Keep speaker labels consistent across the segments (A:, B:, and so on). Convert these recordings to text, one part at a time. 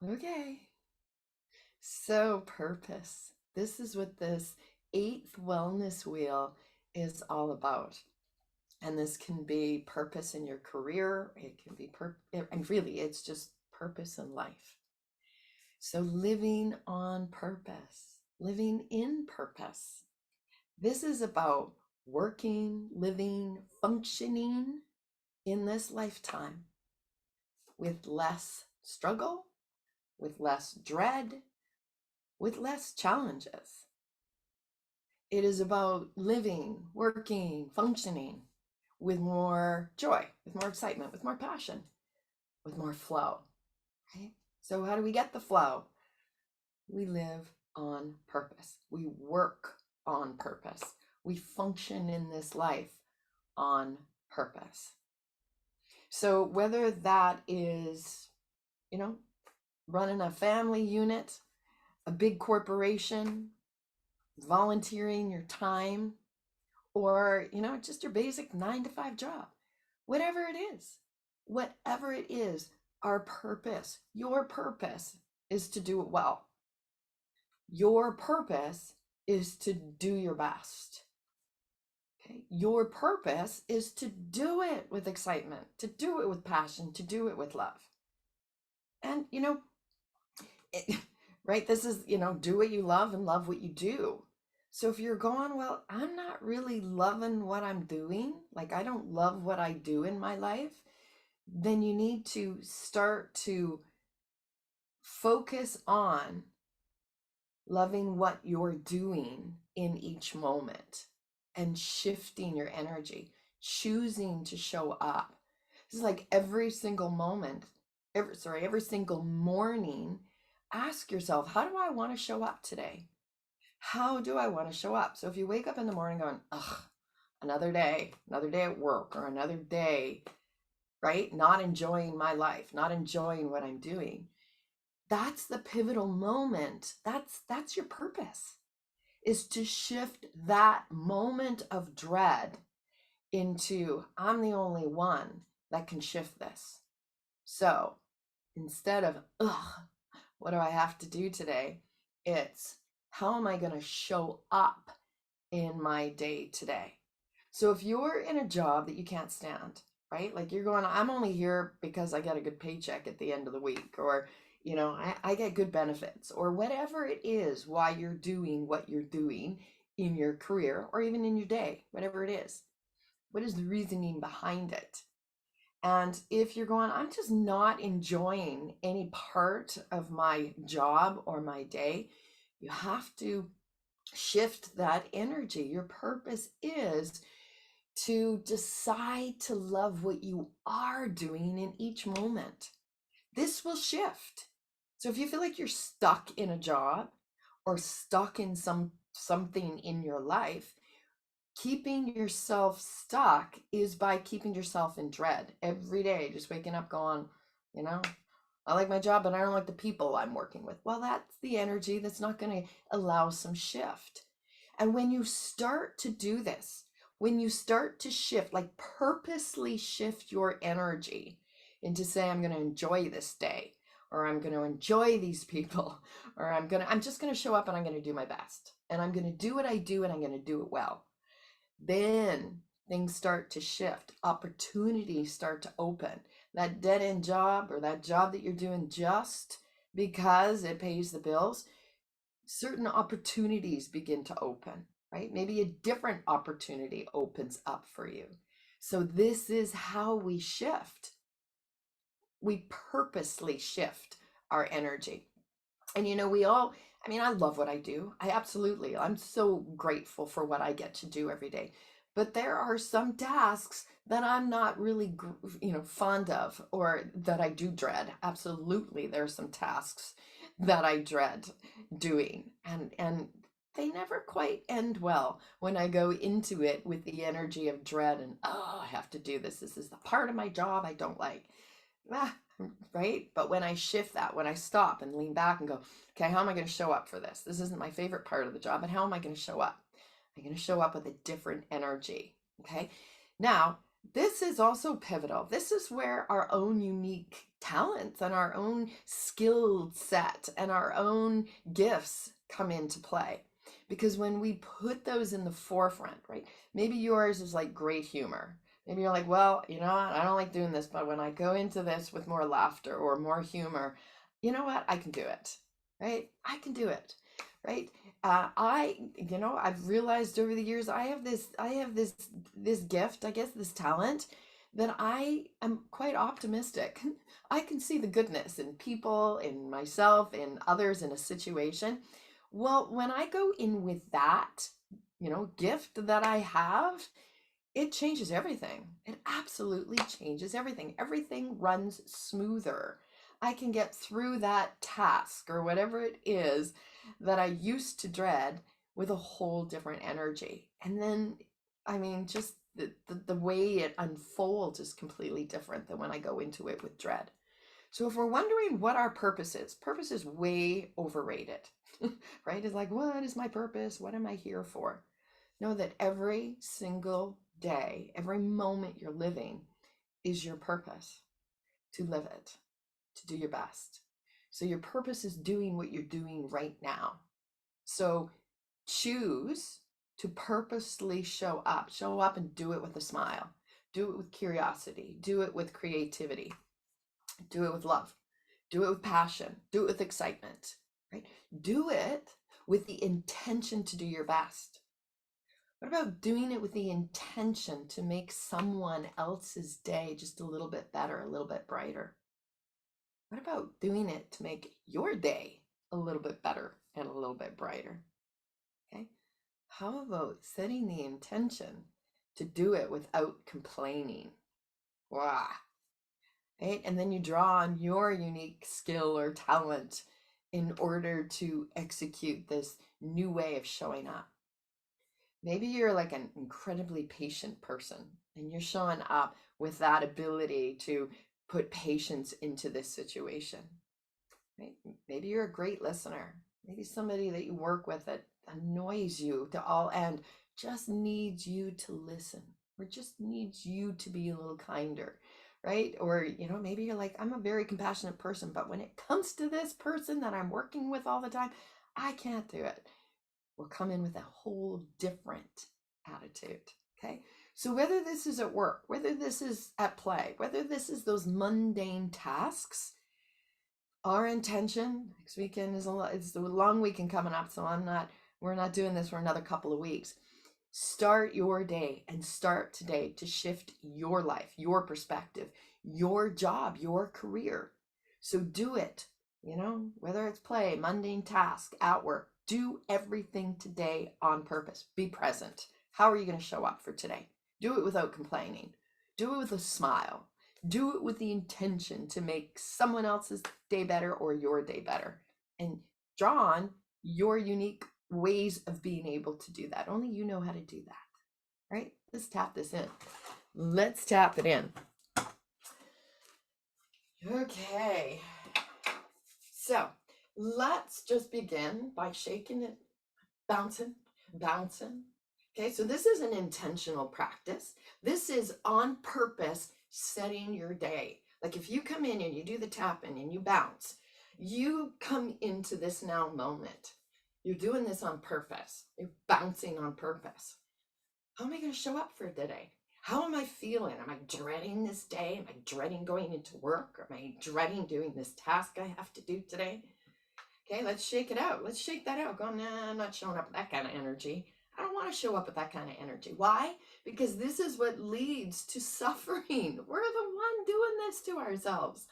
A: Okay. So, purpose. This is what this eighth wellness wheel is all about. And this can be purpose in your career. It can be and really, it's just purpose in life. So, living on purpose, living in purpose. This is about working, living, functioning in this lifetime with less struggle, with less dread, with less challenges. It is about living, working, functioning with more joy, with more excitement, with more passion, with more flow. Right? So, how do we get the flow? We live on purpose. We work on purpose. We function in this life on purpose. So, whether that is, you know, running a family unit, a big corporation, volunteering your time, or, just your basic 9 to 5 job, whatever it is, our purpose, your purpose is to do it well. Your purpose is to do your best. Okay? Your purpose is to do it with excitement, to do it with passion, to do it with love. And, right? This is, do what you love and love what you do. So if you're going, well, I'm not really loving what I'm doing, like I don't love what I do in my life, then you need to start to focus on loving what you're doing in each moment and shifting your energy, choosing to show up. This is like every single moment, every single morning, ask yourself, how do I want to show up today? How do I want to show up? So if you wake up in the morning going, ugh, another day at work, or another day, right? Not enjoying my life, not enjoying what I'm doing. That's the pivotal moment. That's your purpose, is to shift that moment of dread into, I'm the only one that can shift this. So instead of, ugh, what do I have to do today? It's, how am I going to show up in my day today? So if you're in a job that you can't stand, right? Like you're going, I'm only here because I get a good paycheck at the end of the week, or, I get good benefits, or whatever it is, why you're doing what you're doing in your career or even in your day, whatever it is. What is the reasoning behind it? And if you're going, I'm just not enjoying any part of my job or my day, you have to shift that energy. Your purpose is to decide to love what you are doing in each moment. This will shift. So if you feel like you're stuck in a job or stuck in something in your life, keeping yourself stuck is by keeping yourself in dread every day, just waking up going, I like my job, but I don't like the people I'm working with. Well, that's the energy that's not going to allow some shift. And when you start to do this, when you start to shift, like purposely shift your energy into say, I'm going to enjoy this day, or I'm going to enjoy these people, or I'm just going to show up and I'm going to do my best. And I'm going to do what I do and I'm going to do it well. Then things start to shift, opportunities start to open. That dead end job, or that job that you're doing just because it pays the bills, certain opportunities begin to open, right? Maybe a different opportunity opens up for you. So this is how we shift. We purposely shift our energy. And I love what I do. I'm so grateful for what I get to do every day. But there are some tasks that I'm not really, fond of, or that I do dread. Absolutely, there are some tasks that I dread doing, and they never quite end well when I go into it with the energy of dread and, oh, I have to do this. This is the part of my job I don't like. Ah, right? But when I shift that, when I stop and lean back and go, okay, how am I going to show up for this? This isn't my favorite part of the job, but how am I going to show up? I'm going to show up with a different energy. Okay. Now, this is also pivotal. This is where our own unique talents and our own skill set and our own gifts come into play. Because when we put those in the forefront, right? Maybe yours is like great humor. Maybe you're like, well, you know what? I don't like doing this, but when I go into this with more laughter or more humor, you know what? I can do it, right? I can do it, right? I've realized over the years, I have this gift, I guess, this talent that I am quite optimistic. I can see the goodness in people, in myself, in others, in a situation. Well, when I go in with that, gift that I have, it changes everything. It absolutely changes everything. Everything runs smoother. I can get through that task or whatever it is that I used to dread with a whole different energy. And then, I mean, just the way it unfolds is completely different than when I go into it with dread. So if we're wondering what our purpose is way overrated, right? It's like, what is my purpose? What am I here for? Know that every single day, every moment you're living is your purpose to live it, to do your best. So your purpose is doing what you're doing right now. So choose to purposely show up and do it with a smile, do it with curiosity, do it with creativity, do it with love, do it with passion, do it with excitement, right? Do it with the intention to do your best. What about doing it with the intention to make someone else's day just a little bit better, a little bit brighter? What about doing it to make your day a little bit better and a little bit brighter? Okay. How about setting the intention to do it without complaining? Wow. Right? And then you draw on your unique skill or talent in order to execute this new way of showing up. Maybe you're like an incredibly patient person and you're showing up with that ability to put patience into this situation, right? Maybe you're a great listener. Maybe somebody that you work with that annoys you to all end just needs you to listen or just needs you to be a little kinder, right? Or, maybe you're like, I'm a very compassionate person, but when it comes to this person that I'm working with all the time, I can't do it. We'll come in with a whole different attitude. Okay. So whether this is at work, whether this is at play, whether this is those mundane tasks, our intention next weekend it's a long weekend coming up. So we're not doing this for another couple of weeks. Start your day and start today to shift your life, your perspective, your job, your career. So do it, whether it's play, mundane task, at work, do everything today on purpose. Be present. How are you going to show up for today? Do it without complaining. Do it with a smile. Do it with the intention to make someone else's day better or your day better. And draw on your unique ways of being able to do that. Only you know how to do that, right? Let's tap this in. Let's tap it in. Okay. So let's just begin by shaking it, bouncing. Okay, so this is an intentional practice. This is on purpose setting your day. Like if you come in and you do the tapping and you bounce, you come into this now moment. You're doing this on purpose. You're bouncing on purpose. How am I going to show up for today? How am I feeling? Am I dreading this day? Am I dreading going into work? Am I dreading doing this task I have to do today? Okay, let's shake it out. Let's shake that out. Go, nah, I'm not showing up with that kind of energy. I don't want to show up with that kind of energy. Why? Because this is what leads to suffering. We're the one doing this to ourselves,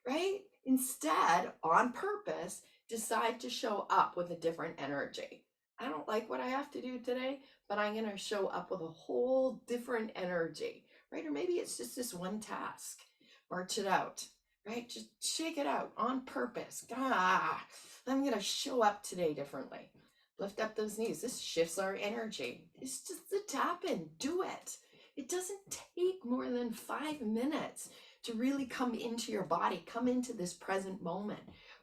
A: right? Instead, on purpose, decide to show up with a different energy. I don't like what I have to do today, but I'm going to show up with a whole different energy, right? Or maybe it's just this one task. March it out, right? Just shake it out on purpose. I'm going to show up today differently. Lift up those knees. This shifts our energy. It's just the tapping. Do it. It doesn't take more than 5 minutes to really come into your body, come into this present moment,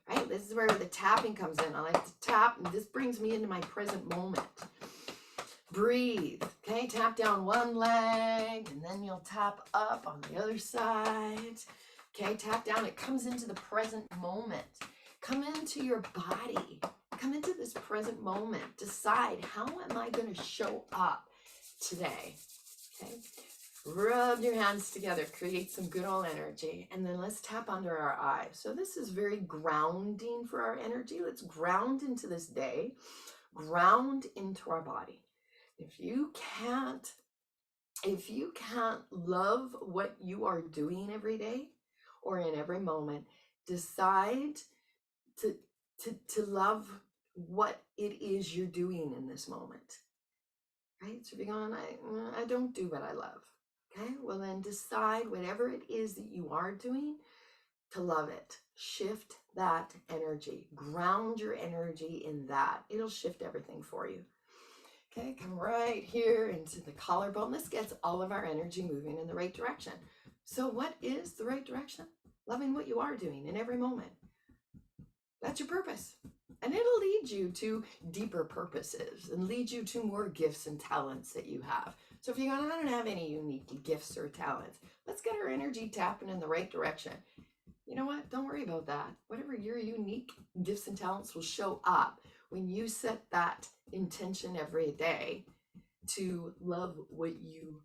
A: right? This is where the tapping comes in. I like to tap, and this brings me into my present moment. Breathe. Okay, tap down one leg and then you'll tap up on the other side. Okay, tap down. It comes into the present moment. Come into your body. Come into this present moment. Decide, how am I going to show up today? Okay. Rub your hands together, create some good old energy, and then let's tap under our eyes. So this is very grounding for our energy. Let's ground into this day, ground into our body. If you can't love what you are doing every day or in every moment, decide to love what it is you're doing in this moment. Right? So if you're going, I don't do what I love. Okay, well then decide whatever it is that you are doing to love it. Shift that energy. Ground your energy in that. It'll shift everything for you. Okay, come right here into the collarbone. This gets all of our energy moving in the right direction. So what is the right direction? Loving what you are doing in every moment. That's your purpose. And it'll lead you to deeper purposes and lead you to more gifts and talents that you have. So if you're going, I don't have any unique gifts or talents, let's get our energy tapping in the right direction. You know what? Don't worry about that. Whatever your unique gifts and talents will show up when you set that intention every day to love what you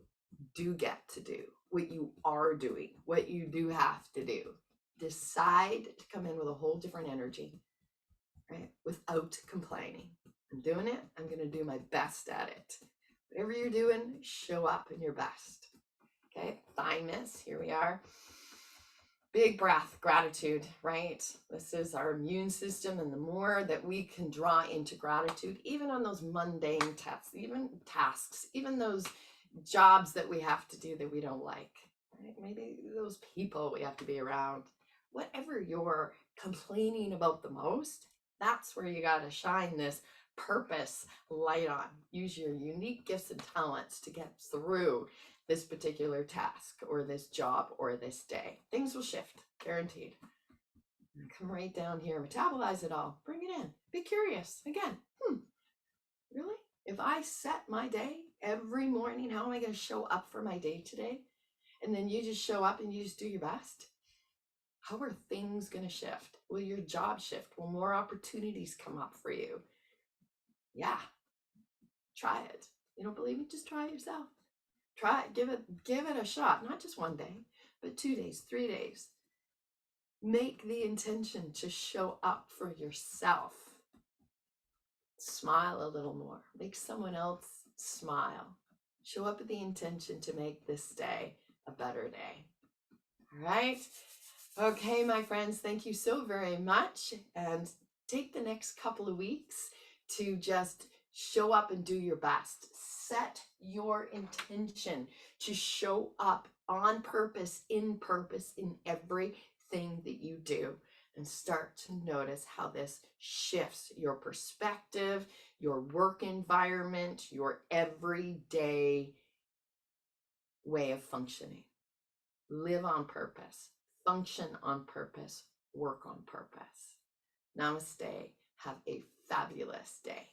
A: do get to do, what you are doing, what you do have to do. Decide to come in with a whole different energy, right? Without complaining. I'm doing it. I'm going to do my best at it. Whatever you're doing, show up in your best. Okay, thymus, here we are. Big breath, gratitude, right? This is our immune system, and the more that we can draw into gratitude, even on those mundane tasks, even those jobs that we have to do that we don't like, right? Maybe those people we have to be around, whatever you're complaining about the most, that's where you got to shine this purpose light on. Use your unique gifts and talents to get through this particular task or this job or this day. Things will shift, guaranteed. Come right down here, metabolize it all, bring it in, be curious. Again, really? If I set my day every morning, how am I going to show up for my day today? And then you just show up and you just do your best. How are things going to shift? Will your job shift? Will more opportunities come up for you? Yeah, try it. You don't believe me? Just try it yourself. Try it, give it a shot. Not just one day, but 2 days, 3 days. Make the intention to show up for yourself. Smile a little more. Make someone else smile. Show up with the intention to make this day a better day. All right? Okay, my friends, thank you so very much. And take the next couple of weeks to just show up and do your best. Set your intention to show up on purpose in everything that you do, and start to notice how this shifts your perspective, your work environment, your everyday way of functioning. Live on purpose, function on purpose, work on purpose. Namaste. Have a fabulous day.